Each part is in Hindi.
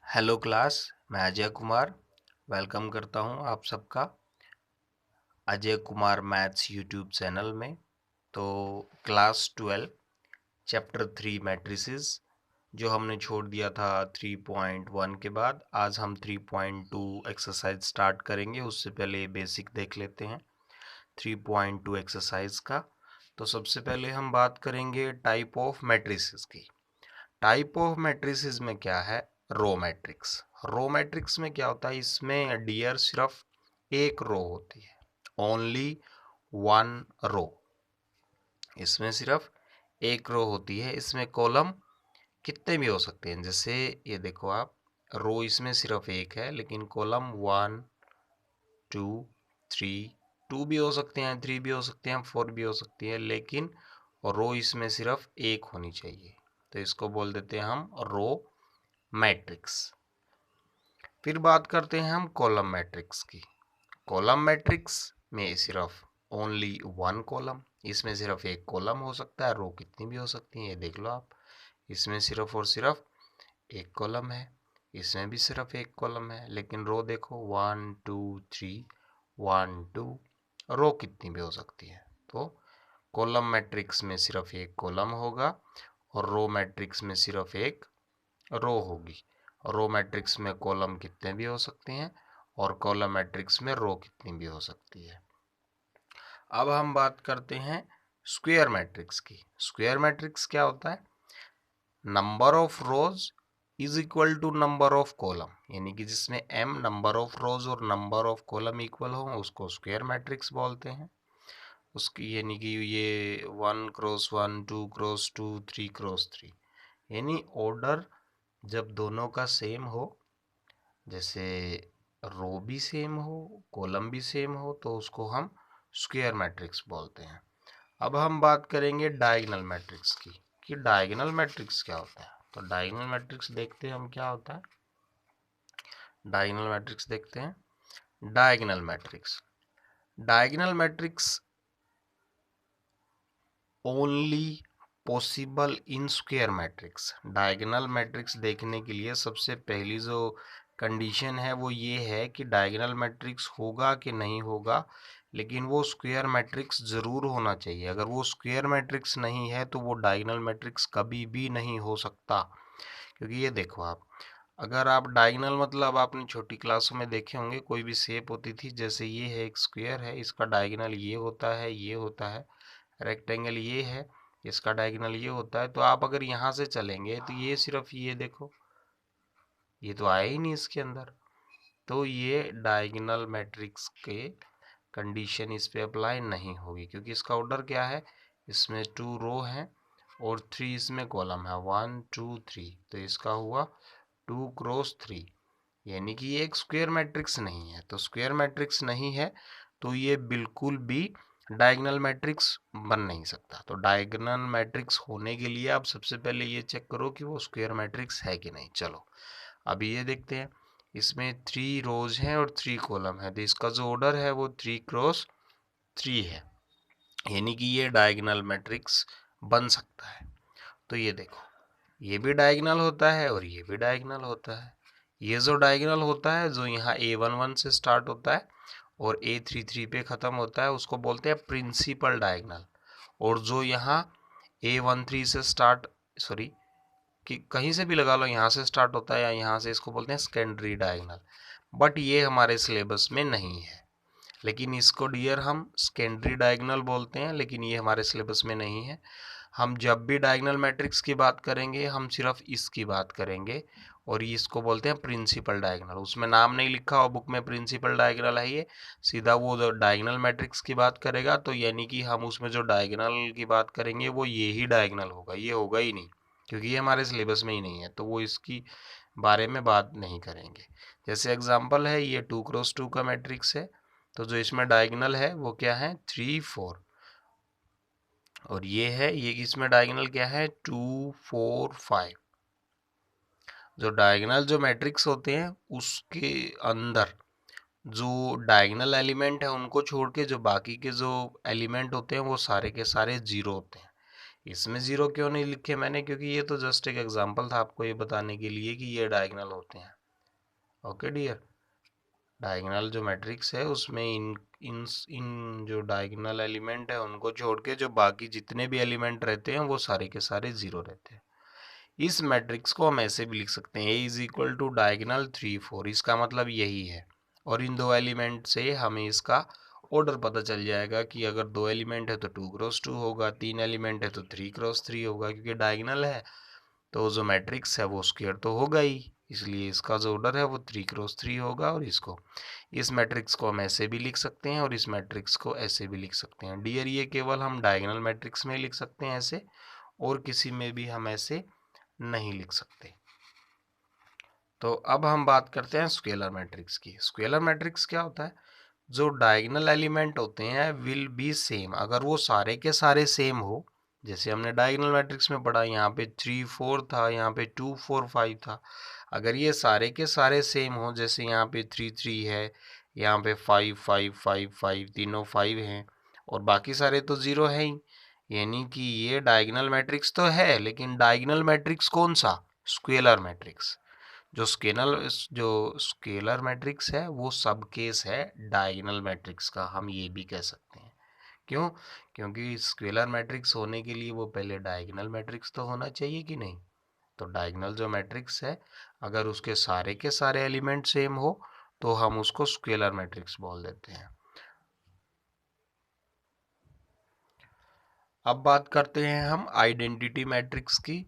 Hello class. मैं अजय कुमार वेलकम करता हूं आप सबका Ajay Kumar maths YouTube channel में। तो क्लास 12 चैप्टर 3 मैट्रिसेस जो हमने छोड़ दिया था 3.1 के बाद, आज हम 3.2 एक्सरसाइज स्टार्ट करेंगे। उससे पहले बेसिक देख लेते हैं 3.2 एक्सरसाइज का। तो सबसे पहले हम बात करेंगे टाइप ऑफ मैट्रिसेस की। टाइप ऑफ मैट्रिसेस में क्या है? Row matrix. रो मैट्रिक्स में क्या होता है? इसमें डियर सिर्फ एक रो होती है, ओनली वन रो। इसमें सिर्फ एक रो होती है। इसमें कॉलम कितने भी हो सकते हैं, जैसे ये देखो आप, रो इसमें सिर्फ एक है लेकिन कॉलम 1 2 3, 2 भी हो सकते हैं, 3 भी हो सकते हैं, 4 भी हो सकती है, लेकिन रो इसमें सिर्फ एक होनी चाहिए। तो इसको बोल देते हैं हम रो मैट्रिक्स। फिर बात करते हैं हम कॉलम मैट्रिक्स की। कॉलम मैट्रिक्स में सिर्फ ओनली वन कॉलम, इसमें सिर्फ एक कॉलम हो सकता है। रो कितनी भी हो सकती है, ये देख लो आप। इसमें सिर्फ और सिर्फ एक कॉलम है, इसमें भी सिर्फ एक कॉलम है, लेकिन रो देखो 1 2 3 1 2, रो कितनी भी हो सकती है। तो कॉलम मैट्रिक्स में सिर्फ एक कॉलम होगा और रो मैट्रिक्स में सिर्फ एक रो होगी। रो मैट्रिक्स में कॉलम कितने भी हो सकते हैं और कॉलम मैट्रिक्स में रो कितनी भी हो सकती है। अब हम बात करते हैं स्क्वायर मैट्रिक्स की। स्क्वायर मैट्रिक्स क्या होता है? Number of rows is equal to number of column, यानी कि जिसमें m नंबर ऑफ रोज और नंबर ऑफ कॉलम इक्वल हो उसको स्क्वायर मैट्रिक्स बोलते हैं। उसकी यानी कि ये 1 क्रॉस 1 2 क्रॉस 2 3 क्रॉस 3, यानी ऑर्डर जब दोनों का सेम हो, जैसे रो भी सेम हो कॉलम भी सेम हो, तो उसको हम स्क्वायर मैट्रिक्स बोलते हैं। अब हम बात करेंगे डायगोनल मैट्रिक्स की, कि डायगोनल मैट्रिक्स क्या होता है। तो डायगोनल मैट्रिक्स देखते हैं हम क्या होता है। डायगोनल मैट्रिक्स देखते हैं। Diagonal matrix, diagonal matrix only possible in square matrix. Diagonal matrix देखने के लिए सबसे पहली जो कंडीशन है वो ये है कि डायगोनल मैट्रिक्स होगा कि नहीं होगा, लेकिन वो स्क्वायर मैट्रिक्स ज़रूर होना चाहिए। अगर वो स्क्वायर मैट्रिक्स नहीं है तो वो डायगोनल मैट्रिक्स कभी भी नहीं हो सकता। क्योंकि ये देखो आप, अगर आप डायगोनल मतलब आपने छोटी क्लासों में देखे होंगे, कोई भी शेप होती थी, जैसे ये है एक स्क्वायर है, इसका डायगोनल ये होता है, ये होता है। रेक्टेंगल ये है, इसका डायगोनल ये होता है। तो आप अगर यहाँ से चलेंगे तो ये सिर्फ ये देखो, ये तो आया ही नहीं इसके अंदर। तो ये डायगोनल मैट्रिक्स के कंडीशन इस पे अप्लाई नहीं होगी, क्योंकि इसका ऑर्डर क्या है, इसमें 2 रो हैं और 3 इसमें कॉलम है, 1 2 3। तो इसका हुआ 2 क्रॉस 3, यानी कि ये एक स्क्वायर मैट्रिक्स नहीं है। तो स्क्वायर मैट्रिक्स नहीं है तो ये बिल्कुल भी डायगोनल मैट्रिक्स बन नहीं सकता। तो डायगोनल मैट्रिक्स होने के लिए आप सबसे पहले ये चेक करो कि वो स्क्वायर मैट्रिक्स है कि नहीं। चलो अभी ये देखते हैं। इसमें 3 रोज हैं और 3 कॉलम है, तो इसका जो ऑर्डर है वो 3 क्रॉस 3 है, यानी कि ये डायगोनल मैट्रिक्स बन सकता है। तो ये देखो, ये भी डायगोनल होता है और ये भी डायगोनल होता है। ये जो डायगोनल होता है, जो यहाँ A11 से स्टार्ट होता है और A33 पे ख़त्म होता है, उसको बोलते हैं प्रिंसिपल डायगोनल। और जो यहाँ A13 से स्टार्ट, सॉरी, कि कहीं से भी लगा लो, यहाँ से स्टार्ट होता है या यहाँ से, इसको बोलते हैं सेकेंडरी डायगोनल। बट ये हमारे सिलेबस में नहीं है, लेकिन इसको डियर हम सेकेंडरी डायगोनल बोलते हैं, लेकिन ये हमारे सिलेबस में नहीं है। हम जब भी डायगोनल मैट्रिक्स की बात करेंगे हम सिर्फ इसकी बात करेंगे, और ये इसको बोलते हैं प्रिंसिपल डायगोनल। उसमें नाम नहीं लिखा हो बुक में प्रिंसिपल डायगोनल है, ये सीधा वो डायगोनल मैट्रिक्स की बात करेगा, तो यानी कि हम उसमें जो डायगोनल की बात करेंगे वो ये ही डायगोनल होगा, ये होगा ही नहीं, क्योंकि ये हमारे सिलेबस में ही नहीं है, तो वो इसकी बारे में बात नहीं करेंगे। जैसे एग्जांपल है, ये 2 क्रॉस 2 का मैट्रिक्स है, तो जो इसमें डायगोनल है वो क्या है, 3 4। और ये है, ये इसमें डायगोनल क्या है, 2 4 5। जो डायगोनल जो मैट्रिक्स होते हैं उसके अंदर जो डायगोनल एलिमेंट है उनको छोड़ के जो बाकी के जो एलिमेंट होते हैं वो सारे के सारे जीरो होते हैं। इसमें जीरो क्यों नहीं लिखे मैंने, क्योंकि ये तो जस्ट एक एग्जांपल था आपको ये बताने के लिए कि ये डायगोनल होते हैं। ओके डियर, डायगोनल जो मैट्रिक्स है उसमें इन जो डायगोनल एलिमेंट है उनको छोड़ के जो बाकी जितने भी एलिमेंट रहते हैं वो सारे के सारे जीरो रहते हैं। इस मैट्रिक्स को हम ऐसे भी लिख सकते हैं, ए इज इक्वल टू डायगोनल 3 4, इसका मतलब यही है। और इन दो एलिमेंट से हमें इसका ऑर्डर पता चल जाएगा कि अगर दो एलिमेंट है तो 2 क्रॉस 2 होगा, तीन एलिमेंट है तो 3 क्रॉस 3 होगा, क्योंकि डायगोनल है तो जो मैट्रिक्स है वो स्क्वायर तो होगा ही, इसलिए इसका जो ऑर्डर है वो 3 क्रॉस 3 होगा। और इसको, इस मैट्रिक्स को हम ऐसे भी लिख सकते हैं और इस मैट्रिक्स को ऐसे भी लिख सकते हैं। डियर ये केवल हम डायगोनल मैट्रिक्स में लिख सकते हैं ऐसे, और किसी में भी हम ऐसे नहीं लिख सकते। तो अब हम बात करते हैं स्केलर मैट्रिक्स की। स्केलर मैट्रिक्स क्या होता है? जो डायगोनल एलिमेंट होते हैं विल बी सेम, अगर वो सारे के सारे सेम हो, जैसे हमने डायगोनल मैट्रिक्स में पढ़ा, यहाँ पे 3 4 था, यहाँ पे 2 4 5 था, अगर ये सारे के सारे सेम हो, जैसे यहाँ पे 3 3 है, यहाँ पे 5 5 5 5, तीनों 5 हैं और बाकी सारे तो जीरो है ही, यानी कि ये डायगोनल मैट्रिक्स तो है, लेकिन डायगोनल मैट्रिक्स कौन सा? Scalar matrix. जो स्केलर मैट्रिक्स है वो सब केस है डायगोनल मैट्रिक्स का, हम ये भी कह सकते हैं। क्यों? क्योंकि स्केलर मैट्रिक्स होने के लिए वो पहले डायगोनल मैट्रिक्स तो होना चाहिए कि नहीं। तो डायगोनल जो मैट्रिक्स है, अगर उसके सारे के सारे एलिमेंट सेम हो तो हम उसको स्केलर मैट्रिक्स बोल देते हैं। अब बात करते हैं हम आइडेंटिटी मैट्रिक्स की।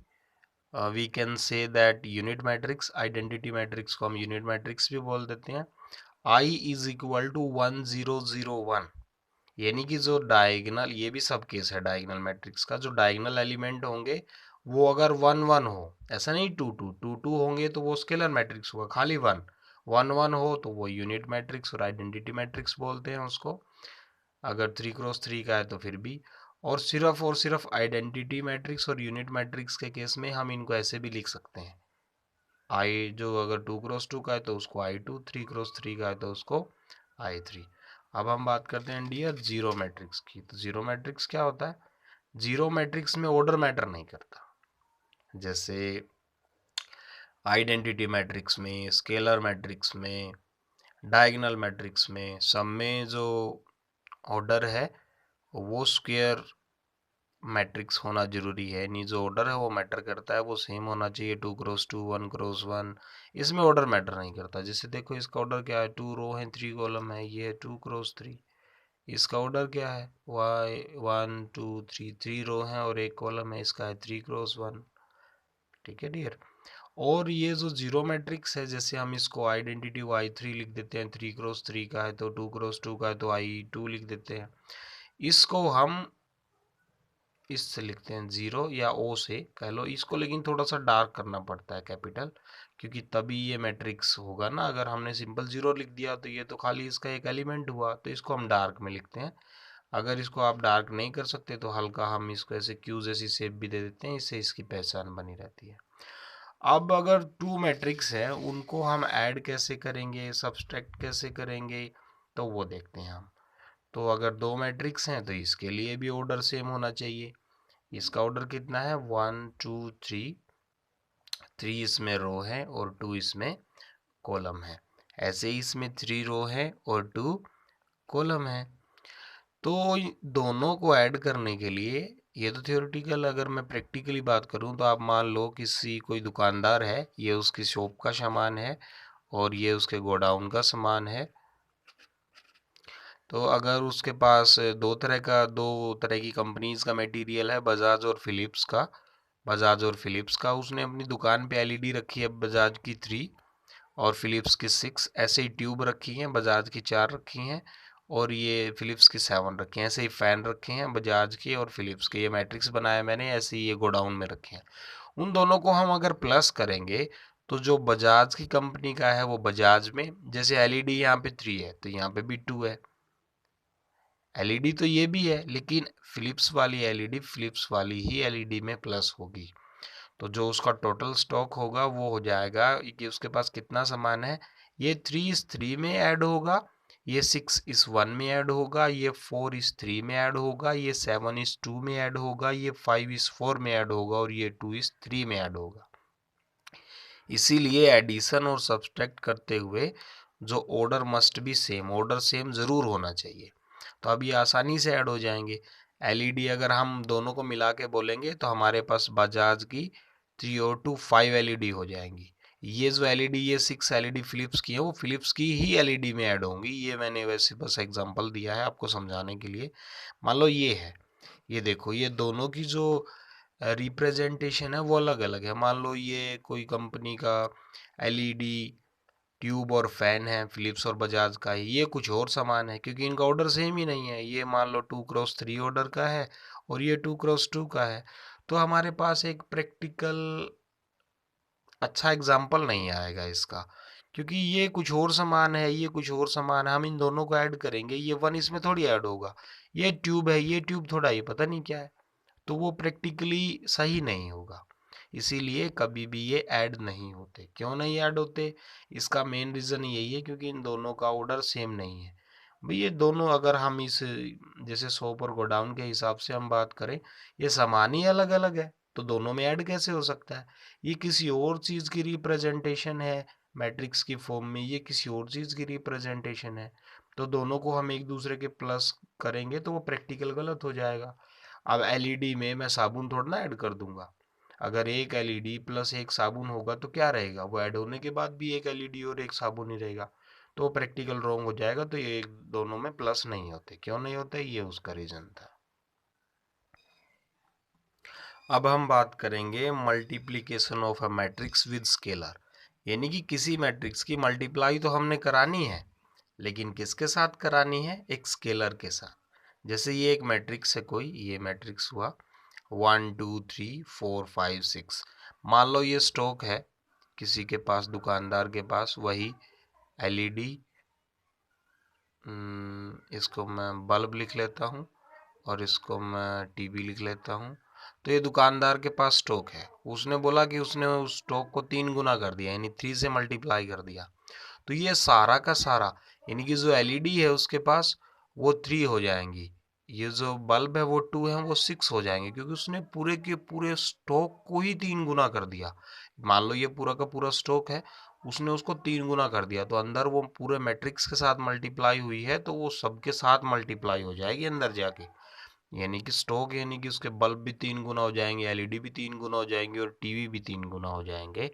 We can say that unit matrix, identity matrix को हम यूनिट मैट्रिक्स भी बोल देते हैं। I इज इक्वल टू 1001, यानी कि जो डायगोनल, ये भी सब केस है डायगोनल मैट्रिक्स का, जो डायगोनल एलिमेंट होंगे वो अगर 1 1 हो, ऐसा नहीं 2 2 होंगे तो वो स्केलर मैट्रिक्स होगा, खाली 1 1 1 हो तो वो यूनिट मैट्रिक्स और आइडेंटिटी मैट्रिक्स बोलते हैं उसको। अगर 3 क्रॉस 3 का है तो फिर भी। और सिर्फ आइडेंटिटी मैट्रिक्स और यूनिट मैट्रिक्स के केस में हम इनको ऐसे भी लिख सकते हैं, आई जो अगर 2 क्रॉस 2 का है तो उसको I2, 3 क्रॉस 3 का है तो उसको I3। अब हम बात करते हैं डियर जीरो मैट्रिक्स की। तो जीरो मैट्रिक्स क्या होता है? जीरो मैट्रिक्स में ऑर्डर मैटर नहीं करता, जैसे आइडेंटिटी मैट्रिक्स में, स्केलर मैट्रिक्स में, डायगोनल मैट्रिक्स में, सब में जो ऑर्डर है वो स्क्वायर मैट्रिक्स होना जरूरी है, नहीं जो ऑर्डर है वो मैटर करता है, वो सेम होना चाहिए, 2 क्रॉस 2, 1 क्रॉस 1, इसमें ऑर्डर मैटर नहीं करता। जैसे देखो इसका ऑर्डर क्या है, 2 रो है 3 कॉलम है, ये 2 क्रॉस 3। इसका ऑर्डर क्या है, वाई 1 2 3, 3 रो है और 1 कॉलम है, इसका है 3 क्रॉस 1। ठीक है डियर। और ये जो जीरो मैट्रिक्स है, जैसे हम इसको आइडेंटिटी Y3 लिख देते हैं, 3 क्रॉस 3 का है तो 2 क्रॉस 2 का है तो I2 लिख देते हैं। इसको हम इससे लिखते हैं जीरो या ओ से कह लो इसको, लेकिन थोड़ा सा डार्क करना पड़ता है कैपिटल, क्योंकि तभी ये मैट्रिक्स होगा ना। अगर हमने सिंपल जीरो लिख दिया तो ये तो खाली इसका एक एलिमेंट हुआ, तो इसको हम डार्क में लिखते हैं। अगर इसको आप डार्क नहीं कर सकते तो हल्का हम इसको ऐसे क्यू जैसी शेप भी दे देते हैं, इससे इसकी पहचान बनी रहती है। अब अगर टू मैट्रिक्स है उनको हम ऐड कैसे करेंगे, सब्सट्रैक्ट कैसे करेंगे, तो वो देखते हैं हम। तो अगर दो मैट्रिक्स हैं तो इसके लिए भी ऑर्डर सेम होना चाहिए। इसका ऑर्डर कितना है, 1 2 3, 3 इसमें रो है और 2 इसमें कॉलम है। ऐसे ही इसमें 3 रो है और 2 कॉलम है। तो दोनों को ऐड करने के लिए, ये तो थियोरेटिकल, अगर मैं प्रैक्टिकली बात करूं तो आप मान लो किसी कोई दुकानदार है, ये उसकी शॉप का सामान है और ये उसके गोडाउन का सामान है। तो अगर उसके पास दो तरह की कंपनीज का मटेरियल है, बजाज और फिलिप्स का, उसने अपनी दुकान पे एलईडी रखी है, बजाज की 3 और फिलिप्स की 6, ऐसे ही ट्यूब रखी हैं, बजाज की 4 रखी हैं और ये फिलिप्स की 7 रखी हैं। ऐसे ही फैन रखे हैं बजाज के और फिलिप्स के, ये मैट्रिक्स बनाया मैंने, ऐसे ही ये गोडाउन में रखे हैं। उन दोनों को हम अगर प्लस करेंगे तो जो बजाज की कंपनी का है वो बजाज में, जैसे एलईडी यहाँ पे 3 है तो यहाँ पे भी 2 है, एलईडी तो ये भी है लेकिन फिलिप्स वाली एलईडी फिलिप्स वाली ही एलईडी में प्लस होगी। तो जो उसका टोटल स्टॉक होगा वो हो जाएगा कि उसके पास कितना सामान है, ये 3 इस 3 में ऐड होगा, ये 6 इस 1 में ऐड होगा, ये 4 इस 3 में ऐड होगा, ये 7 इस 2 में ऐड होगा, ये 5 इस 4 में ऐड होगा और ये 2 इस 3 में ऐड होगा। इसीलिए एडिशन और सब्सट्रैक्ट करते हुए जो order must be same, order same ज़रूर होना चाहिए। तो अब ये आसानी से ऐड हो जाएंगे। एलईडी अगर हम दोनों को मिला के बोलेंगे तो हमारे पास बजाज की 3 और 2 5 एलईडी हो जाएंगी। ये जो एलईडी, ये 6 एलईडी फिलिप्स की है, वो फिलिप्स की ही एलईडी में ऐड होंगी। ये मैंने वैसे बस एग्जांपल दिया है आपको समझाने के लिए। मान लो ये है, ये देखो, ये दोनों की जो रिप्रेजेंटेशन है वो अलग अलग है। मान लो ये कोई कंपनी का एलईडी ट्यूब और फैन है, फिलिप्स और बजाज का ही। ये कुछ और सामान है क्योंकि इनका ऑर्डर सेम ही नहीं है। ये मान लो 2x3 ऑर्डर का है और ये 2x2 का है। तो हमारे पास एक प्रैक्टिकल अच्छा एग्जाम्पल नहीं आएगा इसका, क्योंकि ये कुछ और सामान है, ये कुछ और सामान है। हम इन दोनों को ऐड करेंगे, ये वन इसमें थोड़ी ऐड होगा। ये ट्यूब है, ये ट्यूब थोड़ा ही पता नहीं क्या है, तो वो प्रैक्टिकली सही नहीं होगा। इसीलिए कभी भी ये ऐड नहीं होते। क्यों नहीं ऐड होते? इसका मेन रीज़न यही है क्योंकि इन दोनों का ऑर्डर सेम नहीं है। भाई ये दोनों, अगर हम इस जैसे शॉप और गोडाउन के हिसाब से हम बात करें, ये सामान ही अलग अलग है, तो दोनों में ऐड कैसे हो सकता है? ये किसी और चीज़ की रिप्रेजेंटेशन है मैट्रिक्स की फॉर्म में, ये किसी और चीज़ की रिप्रेजेंटेशन है, तो दोनों को हम एक दूसरे के प्लस करेंगे तो वो प्रैक्टिकल गलत हो जाएगा। अब एलईडी में मैं साबुन थोड़ा ना ऐड कर दूंगा। अगर एक एलईडी प्लस एक साबुन होगा तो क्या रहेगा? वो ऐड होने के बाद भी एक एलईडी और एक साबुन ही रहेगा, तो वो प्रैक्टिकल रॉन्ग हो जाएगा। तो ये दोनों में प्लस नहीं होते। क्यों नहीं होते? ये उसका रीजन था। अब हम बात करेंगे multiplication of a matrix with scalar, यानी कि किसी मैट्रिक्स की मल्टीप्लाई तो हमने करानी है, लेकिन किसके साथ करानी है? एक स्केलर के साथ। जैसे ये एक मैट्रिक्स है कोई, ये मैट्रिक्स हुआ 1 2 3 4 5 6। मान लो ये स्टॉक है किसी के पास, दुकानदार के पास, वही एलईडी, इसको मैं बल्ब लिख लेता हूँ और इसको मैं टीवी लिख लेता हूँ। तो ये दुकानदार के पास स्टॉक है, उसने बोला कि उसने उस स्टॉक को 3 गुना कर दिया, यानी 3 से मल्टीप्लाई कर दिया। तो ये सारा का सारा, यानी कि जो एलईडी है उसके पास वो 3 हो जाएंगी, ये जो बल्ब है वो 2 है, वो 6 हो जाएंगे, क्योंकि उसने पूरे के पूरे स्टॉक को ही 3 गुना कर दिया। मान लो ये पूरा का पूरा स्टॉक है, उसने उसको 3 गुना कर दिया, तो अंदर वो पूरे मैट्रिक्स के साथ मल्टीप्लाई हुई है, तो वो सबके साथ मल्टीप्लाई हो जाएगी अंदर जाके। यानी कि स्टॉक, यानी कि उसके बल्ब भी 3 गुना हो जाएंगे, एलईडी भी 3 गुना हो जाएंगे और टीवी भी 3 गुना हो जाएंगे।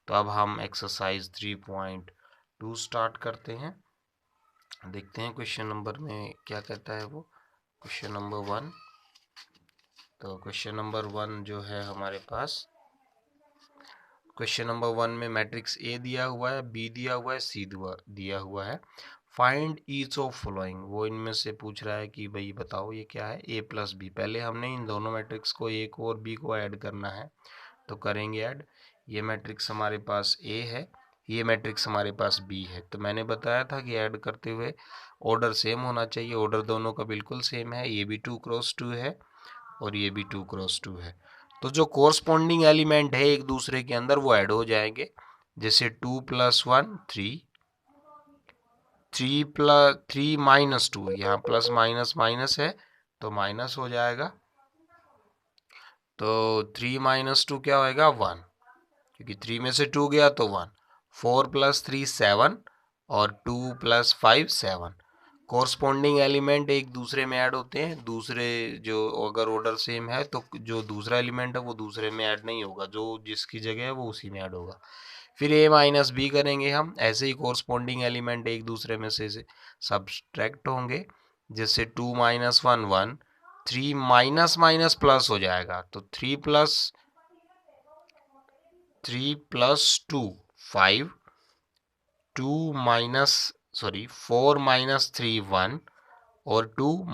तो अब हम एक्सरसाइज 3.2 स्टार्ट करते हैं। देखते हैं क्वेश्चन नंबर में क्या कहता है वो। Question number 1। तो क्वेश्चन नंबर 1 जो है हमारे पास, क्वेश्चन नंबर 1 में मैट्रिक्स ए दिया हुआ है, बी दिया हुआ है, सी दिया हुआ है। फाइंड ईच ऑफ फॉलोइंग, वो इनमें से पूछ रहा है कि भाई बताओ ये क्या है, ए प्लस बी। पहले हमने इन दोनों मैट्रिक्स को, ए को और बी को ऐड करना है, तो करेंगे ऐड। ये मैट्रिक्स हमारे पास ए है, ये मैट्रिक्स हमारे पास बी है। तो मैंने बताया था कि ऐड करते हुए ऑर्डर सेम होना चाहिए। ऑर्डर दोनों का बिल्कुल सेम है, ये भी 2x2 है और ये भी 2x2 है। तो जो कोरस्पॉन्डिंग एलिमेंट है एक दूसरे के अंदर वो ऐड हो जाएंगे। जैसे 2 + 1 3, 3 माइनस 2, यहाँ प्लस माइनस माइनस है तो माइनस हो जाएगा। तो 3 - 2 क्या होएगा? 1, क्योंकि 3 में से 2 गया तो 1। 4 + 3 7 और 2 + 5 7। कोरस्पॉन्डिंग एलिमेंट एक दूसरे में ऐड होते हैं। दूसरे जो अगर ऑर्डर सेम है तो जो दूसरा एलिमेंट है वो दूसरे में ऐड नहीं होगा, जो जिसकी जगह है वो उसी में ऐड होगा। फिर a माइनस बी करेंगे हम, ऐसे ही कोरस्पॉन्डिंग एलिमेंट एक दूसरे में से सब्सट्रैक्ट होंगे। जैसे 2 - 1 1, 3 माइनस माइनस प्लस हो जाएगा, तो 3 + 2 5, 4 - 3 1 और 2 -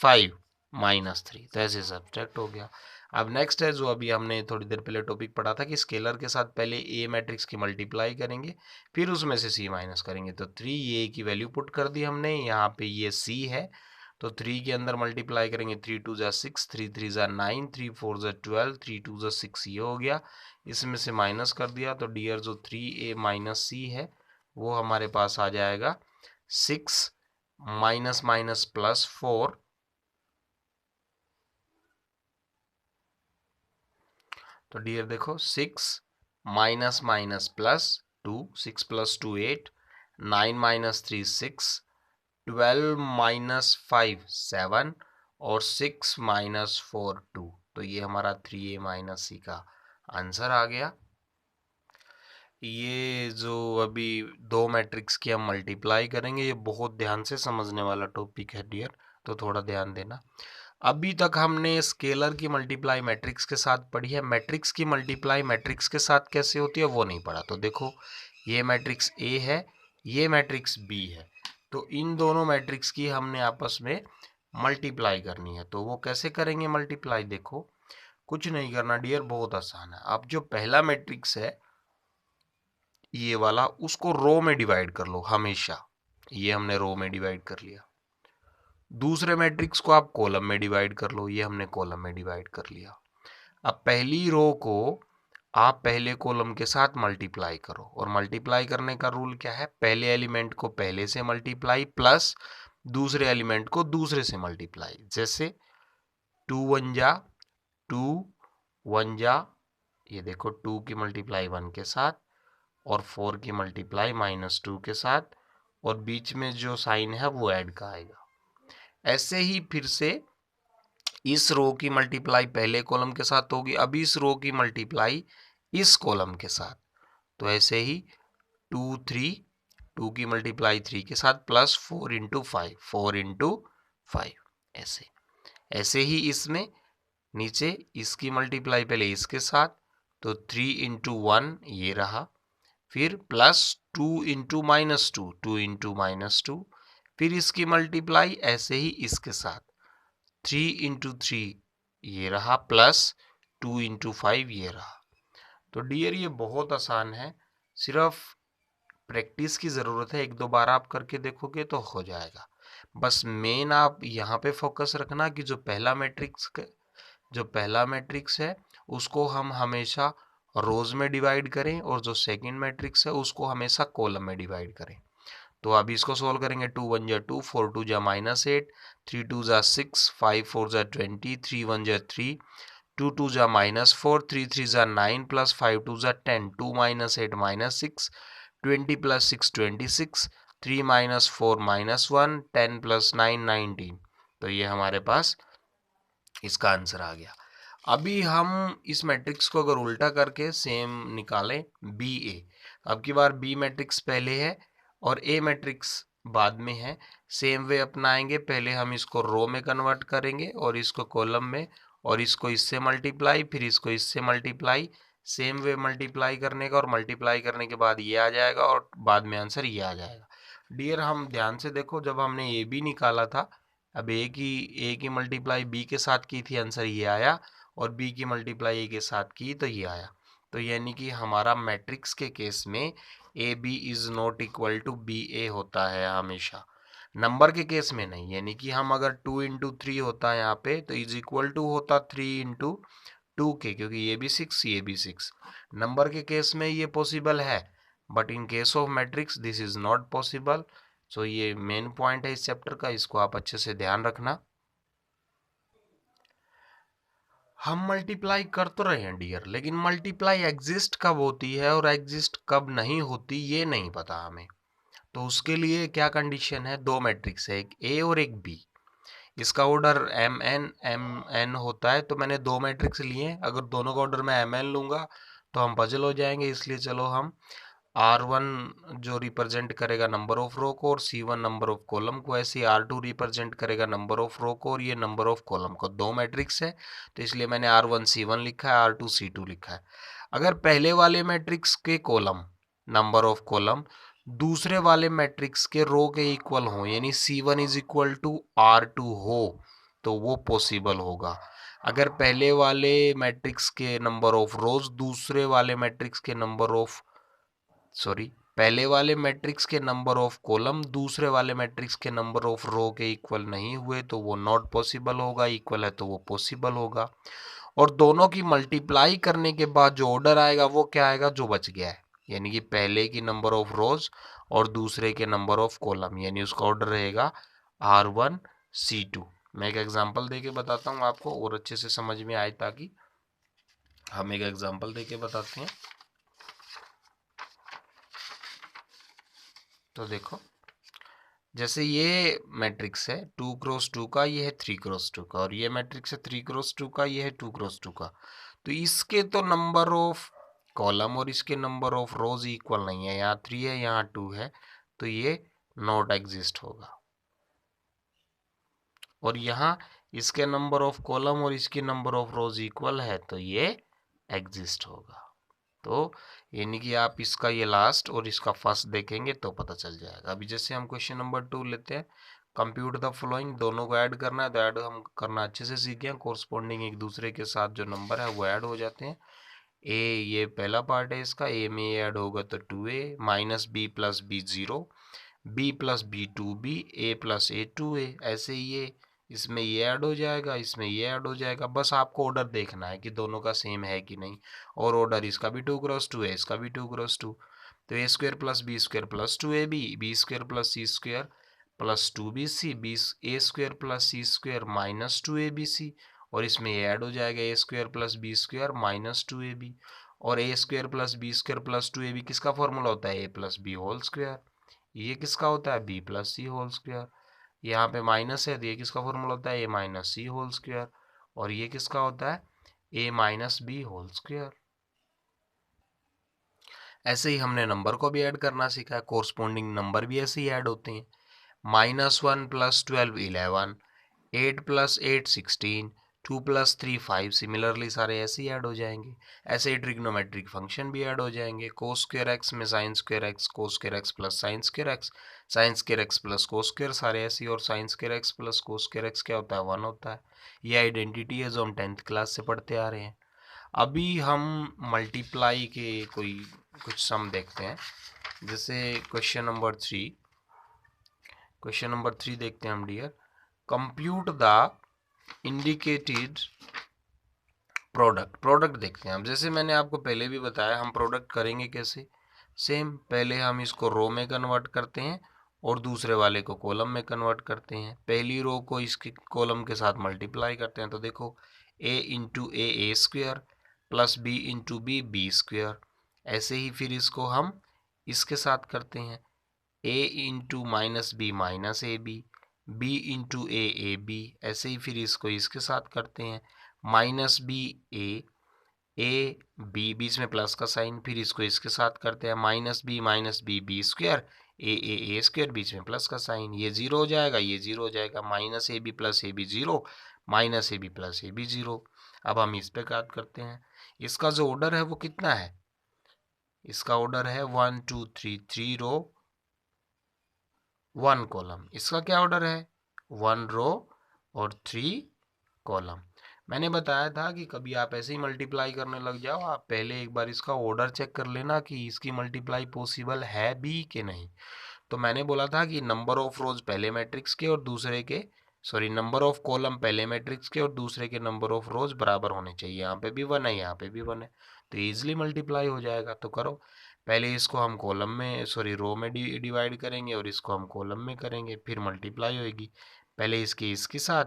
5 -3, तो ऐसे सब्ट्रैक्ट हो गया। अब नेक्स्ट है जो अभी हमने थोड़ी देर पहले टॉपिक पढ़ा था कि स्केलर के साथ पहले ए मैट्रिक्स की मल्टीप्लाई करेंगे, फिर उसमें से सी माइनस करेंगे। तो 3 ए की वैल्यू पुट कर दी हमने, यहाँ पे ये सी है, तो 3 के अंदर मल्टीप्लाई करेंगे, 3 2 = 6, 3 3 = 9, 3 4 = 12, 3 2 = 6, ये हो गया। इसमें से माइनस कर दिया, तो डियर जो 3a - c है वो हमारे पास आ जाएगा 6 माइनस माइनस प्लस 4। तो डियर देखो 6 minus minus plus 2, 6 plus 2 8, 9 minus 3 6, 12 minus 5 7 और 6 माइनस 4 2। तो ये हमारा 3a माइनस सी का आंसर आ गया। ये जो अभी दो मैट्रिक्स की हम मल्टीप्लाई करेंगे, ये बहुत ध्यान से समझने वाला टॉपिक है डियर, तो थोड़ा ध्यान देना। अभी तक हमने स्केलर की मल्टीप्लाई मैट्रिक्स के साथ पढ़ी है, मैट्रिक्स की मल्टीप्लाई मैट्रिक्स के साथ कैसे होती है वो नहीं पढ़ा। तो देखो, ये मैट्रिक्स ए है, ये मैट्रिक्स बी है, तो इन दोनों मैट्रिक्स की हमने आपस में मल्टीप्लाई करनी है। तो वो कैसे करेंगे मल्टीप्लाई? देखो, कुछ नहीं करना डियर, बहुत आसान है। अब जो पहला मैट्रिक्स है ये वाला, उसको रो में डिवाइड कर लो हमेशा। ये हमने रो में डिवाइड कर लिया। दूसरे मैट्रिक्स को आप कॉलम में डिवाइड कर लो, ये हमने कॉलम में डिवाइड कर लिया। अब पहली रो को आप पहले कॉलम के साथ मल्टीप्लाई करो, और मल्टीप्लाई करने का रूल क्या है? पहले एलिमेंट को पहले से मल्टीप्लाई प्लस दूसरे एलिमेंट को दूसरे से मल्टीप्लाई। जैसे 2 1 जा 2, 1 जा, ये देखो 2 की मल्टीप्लाई 1 के साथ, और 4 की मल्टीप्लाई -2 के साथ, और बीच में जो साइन है वो ऐड का आएगा। ऐसे ही फिर से इस रो की मल्टीप्लाई पहले कॉलम के साथ होगी, अब इस रो की मल्टीप्लाई इस कॉलम के साथ। तो ऐसे ही 2 3, 2 की मल्टीप्लाई 3 के साथ, प्लस 4 इंटू 5, 4 इंटू 5, ऐसे। ऐसे ही इसमें नीचे इसकी मल्टीप्लाई पहले इसके साथ, तो 3 इंटू 1 ये रहा, फिर प्लस 2 इंटू -2, 2 इंटू -2, फिर इसकी मल्टीप्लाई ऐसे ही इसके साथ, 3 इंटू 3 ये रहा, प्लस 2 इंटू 5 ये रहा। तो डियर ये बहुत आसान है, सिर्फ प्रैक्टिस की ज़रूरत है। एक दो बार आप करके देखोगे तो हो जाएगा। बस मेन आप यहाँ पे फोकस रखना कि जो पहला मैट्रिक्स है उसको हम हमेशा रोज में डिवाइड करें, और जो सेकंड मैट्रिक्स है उसको हमेशा कॉलम में डिवाइड करें। तो अब इसको सोल्व करेंगे। 2 1 जा 2, 4 2 जा -8, 3 2 जा 6, 5 4 जा 20, 3 1 जा 3, 2 2 जा -4, 3 3 जा 9, प्लस 5 2 जा 10, 2 -8 -6, 20 प्लस 6 26, 3 -4 -1, 10 प्लस 9 19। तो ये हमारे पास इसका आंसर आ गया। अभी हम इस मैट्रिक्स को अगर उल्टा करके सेम निकालें, बी ए, अब की बार बी मैट्रिक्स पहले है और ए मैट्रिक्स बाद में है। सेम वे अपनाएंगे, पहले हम इसको रो में कन्वर्ट करेंगे और इसको कॉलम में, और इसको इससे मल्टीप्लाई, फिर इसको इससे मल्टीप्लाई। सेम वे मल्टीप्लाई करने का, और मल्टीप्लाई करने के बाद ये आ जाएगा और बाद में आंसर ये आ जाएगा। डियर हम ध्यान से देखो, जब हमने ए बी निकाला था, अब ए की मल्टीप्लाई बी के साथ की थी, आंसर ये आया, और बी की मल्टीप्लाई ए के साथ की तो ये आया। तो यानी कि हमारा मैट्रिक्स के केस में A B is not equal to B A होता है हमेशा, नंबर के केस में नहीं। यानी कि हम अगर 2 इंटू 3 होता है यहाँ पे, तो इज इक्वल टू होता 3 इंटू 2 के, क्योंकि ये भी 6 ये भी 6। नंबर के केस में ये पॉसिबल है, but in case of matrix this is not possible. So ये मेन पॉइंट है इस चैप्टर का, इसको आप अच्छे से ध्यान रखना। हम मल्टीप्लाई कर तो रहे हैं डियर, लेकिन मल्टीप्लाई एग्जिस्ट कब होती है और एग्जिस्ट कब नहीं होती ये नहीं पता हमें। तो उसके लिए क्या कंडीशन है? दो मैट्रिक्स है, एक ए और एक बी, इसका ऑर्डर एम एन होता है। तो मैंने दो मैट्रिक्स लिए, अगर दोनों का ऑर्डर मैं एम एन लूँगा तो हम पजल हो जाएंगे। इसलिए चलो हम R1 जो रिप्रेजेंट करेगा नंबर ऑफ रो को, और C1 नंबर ऑफ कॉलम को, ऐसे ही R2 रिप्रेजेंट करेगा नंबर ऑफ रो को, और ये नंबर ऑफ कॉलम को। दो मैट्रिक्स है तो इसलिए मैंने R1 C1 लिखा है, R2 C2 लिखा है। अगर पहले वाले मैट्रिक्स के कॉलम, नंबर ऑफ कॉलम, दूसरे वाले मैट्रिक्स के रो के इक्वल हो, यानी C1 is equal to R2 हो, तो वो पॉसिबल होगा। अगर पहले वाले मैट्रिक्स के नंबर ऑफ रोज दूसरे वाले मैट्रिक्स के नंबर ऑफ पहले वाले मैट्रिक्स के नंबर ऑफ कॉलम दूसरे वाले मैट्रिक्स के नंबर ऑफ रो के इक्वल नहीं हुए तो वो नॉट पॉसिबल होगा, इक्वल है तो वो पॉसिबल होगा। और दोनों की मल्टीप्लाई करने के बाद जो ऑर्डर आएगा वो क्या आएगा? जो बच गया है, यानी कि पहले की नंबर ऑफ रोज और दूसरे के नंबर ऑफ कॉलम, यानी उसका ऑर्डर रहेगा R1 C2। मैं एक एग्जांपल देके बताता हूँ आपको और अच्छे से समझ में आए, ताकि हम एक एग्जांपल देके बताते हैं। तो देखो, जैसे ये मैट्रिक्स है 2 क्रॉस 2 का, ये है 3 क्रॉस 2 का, और ये मैट्रिक्स है 3 क्रॉस 2 का, ये है 2 क्रॉस 2 का। तो इसके तो नंबर ऑफ कॉलम और इसके नंबर ऑफ रोज इक्वल नहीं है, यहाँ 3 है यहाँ 2 है, तो ये नॉट एग्जिस्ट होगा। और यहाँ इसके नंबर ऑफ कॉलम और इसके नंबर ऑफ रोज इक्वल है, तो ये एग्जिस्ट होगा। तो यानी कि आप इसका ये लास्ट और इसका फर्स्ट देखेंगे तो पता चल जाएगा। अभी जैसे हम क्वेश्चन नंबर 2 लेते हैं, कंप्यूट द फॉलोइंग, दोनों को ऐड करना है, तो ऐड हम करना अच्छे से सीख गए, कोरस्पॉन्डिंग एक दूसरे के साथ जो नंबर है वो ऐड हो जाते हैं। ए, ये पहला पार्ट है इसका, ए में ये ऐड होगा तो 2a minus B plus B 0, B plus B 2b, A plus A 2a, ऐसे ही ये इसमें ये ऐड हो जाएगा, इसमें ये ऐड हो जाएगा। बस आपको ऑर्डर देखना है कि दोनों का सेम है कि नहीं, और ऑर्डर इसका भी 2 क्रॉस 2 है, इसका भी 2 क्रॉस 2। तो A square plus B square plus 2ab, B square plus C square plus 2bc, B A square plus C square minus 2abc, और इसमें ये ऐड हो जाएगा A square plus B square minus 2ab। और A square plus B square plus 2ab किसका फॉर्मूला होता है, A plus B whole square. ये किसका होता है, B plus C whole square. यहाँ पे माइनस है तो ये किसका फॉर्मूला होता है, ए माइनस सी होल स्क्वायर। और ये किसका होता है, ए माइनस बी होल स्क्वायर। ऐसे ही हमने नंबर को भी ऐड करना सीखा है, कोरस्पॉन्डिंग नंबर भी ऐसे ही ऐड होते हैं। -1 + 12 11, 8 + 8 16, 2 + 3 5, सिमिलरली सारे ऐसे ही ऐड हो जाएंगे। ऐसे ही ट्रिग्नोमेट्रिक फंक्शन भी ऐड हो जाएंगे, कोस स्क्वायर एक्स में sine square x, cos square x plus sine square x, sine square x plus cos square, सारे ऐसे ही। और sine square x plus cos square x क्या होता है, 1 होता है। ये आइडेंटिटी है जो हम 10th क्लास से पढ़ते आ रहे हैं। अभी हम मल्टीप्लाई के कोई कुछ सम देखते हैं, जैसे क्वेश्चन नंबर 3 देखते हैं हम dear. Compute the indicated product देखते हैं हम। जैसे मैंने आपको पहले भी बताया, हम प्रोडक्ट करेंगे कैसे, सेम पहले हम इसको रो में कन्वर्ट करते हैं और दूसरे वाले को कॉलम में कन्वर्ट करते हैं। पहली रो को इसके कॉलम के साथ मल्टीप्लाई करते हैं, तो देखो a into A square plus B into B square. ऐसे ही फिर इसको हम इसके साथ करते हैं, a into minus A B into A B. ऐसे ही फिर इसको इसके साथ करते हैं, माइनस बी ए बी, बीच में प्लस का साइन, फिर इसको इसके साथ करते हैं, माइनस बी बी स्क्वायर, ए स्क्वायर, बीच में प्लस का साइन, ये जीरो हो जाएगा, ये जीरो हो जाएगा, minus A B plus A B zero, minus A B plus A B zero. अब हम इस पे काट करते हैं। इसका जो ऑर्डर है वो कितना है, इसका ऑर्डर है 1 2 3, 3 रो 1 कॉलम। इसका क्या ऑर्डर है, 1 रो और 3 कॉलम। मैंने बताया था कि कभी आप ऐसे ही मल्टीप्लाई करने लग जाओ, आप पहले एक बार इसका ऑर्डर चेक कर लेना कि इसकी मल्टीप्लाई पॉसिबल है भी कि नहीं। तो मैंने बोला था कि नंबर ऑफ रोज पहले मैट्रिक्स के और दूसरे के, सॉरी, नंबर ऑफ कॉलम पहले मैट्रिक्स के और दूसरे के नंबर ऑफ रोज बराबर होने चाहिए। यहाँ पे भी 1 है, यहाँ पे भी 1 है, तो ईजिली मल्टीप्लाई हो जाएगा। तो करो, पहले इसको हम कॉलम में, सॉरी, रो में डिवाइड करेंगे और इसको हम कॉलम में करेंगे, फिर मल्टीप्लाई होएगी। पहले इसकी इसके साथ,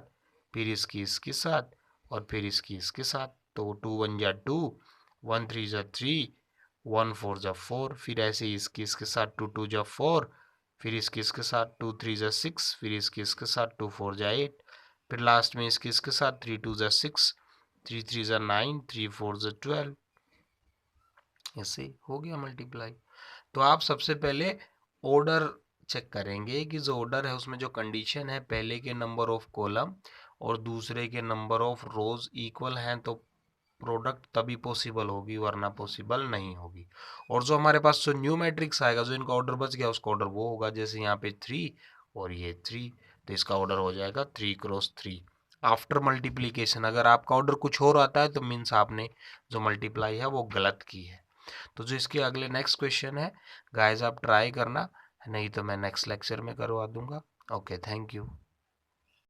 फिर इसकी इसके साथ, और फिर इसकी इसके साथ। तो 2 1 जा 2, 1 3 जा 3, 1 4 जा 4, फिर ऐसे ही इसकी इसके साथ 2 2 जा 4, फिर इसके इसके साथ 2 3 जा 6, फिर इसके इसके साथ 2 4 जा 8, फिर लास्ट में इसके इसके साथ 3 2 जा 6, 3 3 जा 9, 3 4 जा 12। ऐसे हो गया मल्टीप्लाई। तो आप सबसे पहले ऑर्डर चेक करेंगे कि जो ऑर्डर है उसमें जो कंडीशन है, पहले के नंबर ऑफ कॉलम और दूसरे के नंबर ऑफ रोज इक्वल हैं, तो प्रोडक्ट तभी पॉसिबल होगी, वरना पॉसिबल नहीं होगी। और जो हमारे पास जो न्यू मैट्रिक्स आएगा, जो इनका ऑर्डर बच गया, उसका ऑर्डर वो होगा, जैसे यहाँ पे 3 और ये 3, तो इसका ऑर्डर हो जाएगा 3 क्रॉस 3 आफ्टर मल्टीप्लीकेशन। अगर आपका ऑर्डर कुछ और आता है तो मीन्स आपने जो मल्टीप्लाई है वो गलत की है। तो जो इसके अगले नेक्स्ट क्वेश्चन है गाइस, आप ट्राई करना, नहीं तो मैं नेक्स्ट लेक्चर में करवा दूंगा। Okay, thank you.